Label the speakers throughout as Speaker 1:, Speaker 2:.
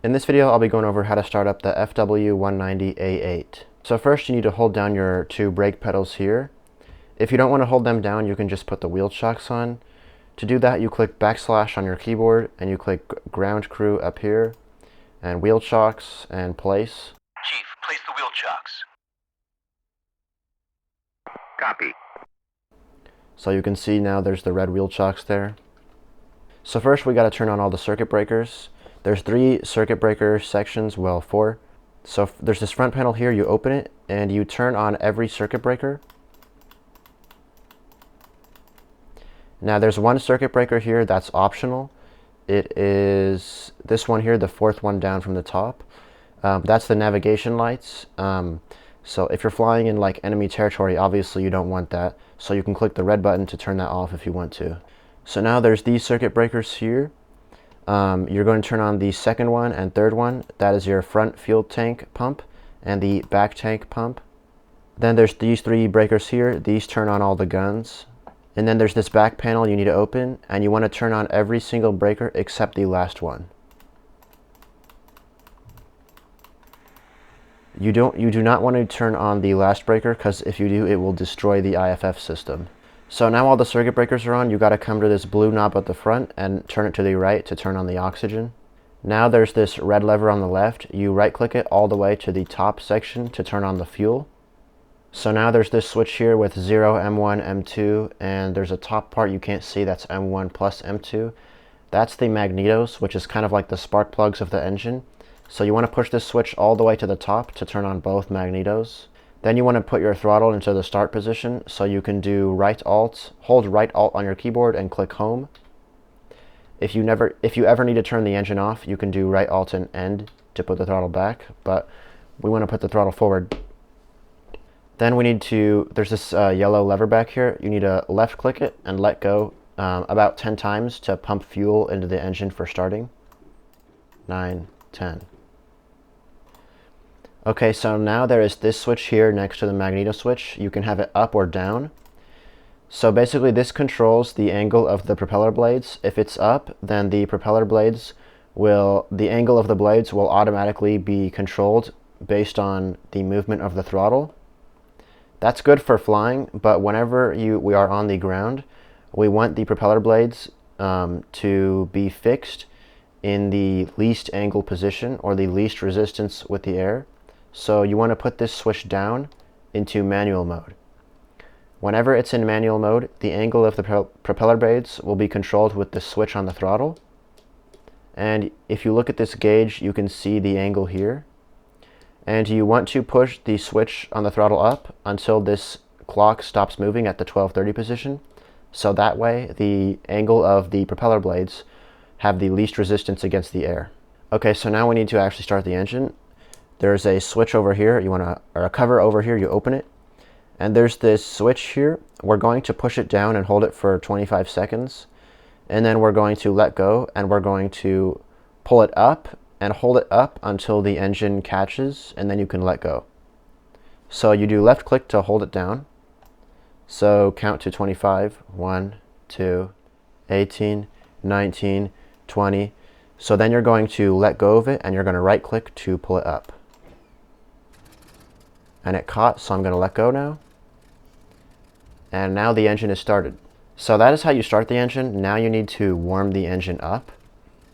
Speaker 1: In this video, I'll be going over how to start up the Fw-190 A-8. So first, you need to hold down your two brake pedals here. If you don't want to hold them down, you can just put the wheel chocks on. To do that, you click backslash on your keyboard, and you click ground crew up here, and wheel chocks, and place.
Speaker 2: Chief, place the wheel chocks. Copy.
Speaker 1: So you can see now there's the red wheel chocks there. So first, we got to turn on all the circuit breakers. There's 3 circuit breaker sections, well 4. So there's this front panel here, you open it, and you turn on every circuit breaker. Now there's one circuit breaker here that's optional. It is this one here, the 4th one down from the top. That's the navigation lights. So if you're flying in like enemy territory, obviously you don't want that. So you can click the red button to turn that off if you want to. So now there's these circuit breakers here. You're going to turn on the 2nd one and 3rd one. That is your front fuel tank pump and the back tank pump. Then there's these 3 breakers here. These turn on all the guns. And then there's this back panel you need to open, and you want to turn on every single breaker except the last one. You do not want to turn on the last breaker, because if you do, it will destroy the IFF system. So now all the circuit breakers are on, you got to come to this blue knob at the front and turn it to the right to turn on the oxygen. Now there's this red lever on the left. You right click it all the way to the top section to turn on the fuel. So now there's this switch here with 0, M1, M2, and there's a top part you can't see that's M1 plus M2. That's the magnetos, which is kind of like the spark plugs of the engine. So you want to push this switch all the way to the top to turn on both magnetos. Then you want to put your throttle into the start position, so you can do right alt, hold right alt on your keyboard and click home. If you ever need to turn the engine off, you can do right alt and end to put the throttle back, but we want to put the throttle forward. Then we need to, there's this yellow lever back here. You need to left click it and let go about 10 times to pump fuel into the engine for starting. 9, 10. Okay, so now there is this switch here next to the magneto switch. You can have it up or down. So basically this controls the angle of the propeller blades. If it's up, then the propeller blades the angle of the blades will automatically be controlled based on the movement of the throttle. That's good for flying, but whenever we are on the ground, we want the propeller blades to be fixed in the least angle position or the least resistance with the air. So you want to put this switch down into manual mode. Whenever it's in manual mode, the angle of the propeller blades will be controlled with the switch on the throttle. And if you look at this gauge, you can see the angle here. And you want to push the switch on the throttle up until this clock stops moving at the 12:30 position. So that way, the angle of the propeller blades have the least resistance against the air. Okay, so now we need to actually start the engine. There's a switch over here, or a cover over here, you open it. And there's this switch here. We're going to push it down and hold it for 25 seconds. And then we're going to let go, and we're going to pull it up and hold it up until the engine catches, and then you can let go. So you do left click to hold it down. So count to 25, 1, 2, 18, 19, 20. So then you're going to let go of it, and you're going to right click to pull it up. And it caught, so I'm going to let go now. And now the engine is started. So that is how you start the engine. Now you need to warm the engine up.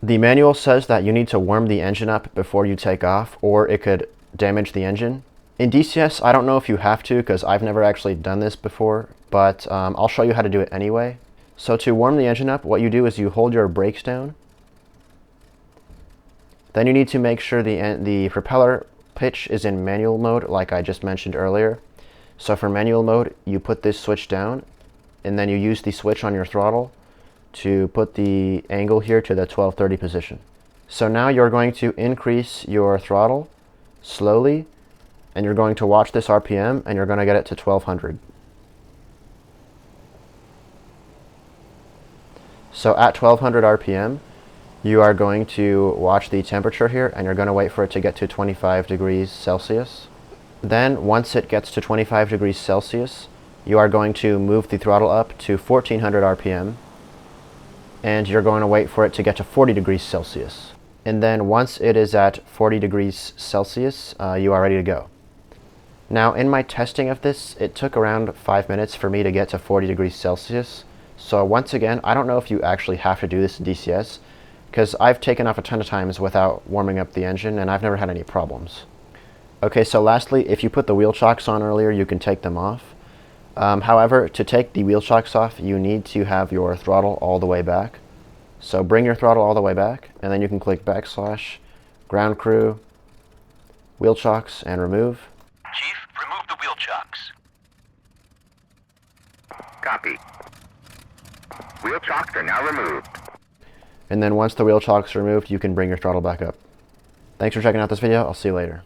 Speaker 1: The manual says that you need to warm the engine up before you take off, or it could damage the engine. In DCS, I don't know if you have to, because I've never actually done this before, but I'll show you how to do it anyway. So to warm the engine up, what you do is you hold your brakes down. Then you need to make sure the propeller pitch is in manual mode, like I just mentioned earlier. So for manual mode, you put this switch down, and then you use the switch on your throttle to put the angle here to the 12:30 position. So now you're going to increase your throttle slowly, and you're going to watch this RPM, and you're going to get it to 1200. So at 1200 RPM, you are going to watch the temperature here, and you're going to wait for it to get to 25 degrees Celsius. Then once it gets to 25 degrees Celsius, you are going to move the throttle up to 1400 RPM, and you're going to wait for it to get to 40 degrees Celsius. And then once it is at 40 degrees Celsius, you are ready to go. Now in my testing of this, it took around 5 minutes for me to get to 40 degrees Celsius. So once again, I don't know if you actually have to do this in DCS, because I've taken off a ton of times without warming up the engine and I've never had any problems. Okay, so lastly, if you put the wheel chocks on earlier, you can take them off. However, to take the wheel chocks off, you need to have your throttle all the way back. So bring your throttle all the way back, and then you can click / ground crew, wheel chocks, and remove.
Speaker 2: Chief, remove the wheel chocks. Copy. Wheel chocks are now removed.
Speaker 1: And then once the wheel chocks are removed, you can bring your throttle back up. Thanks for checking out this video. I'll see you later.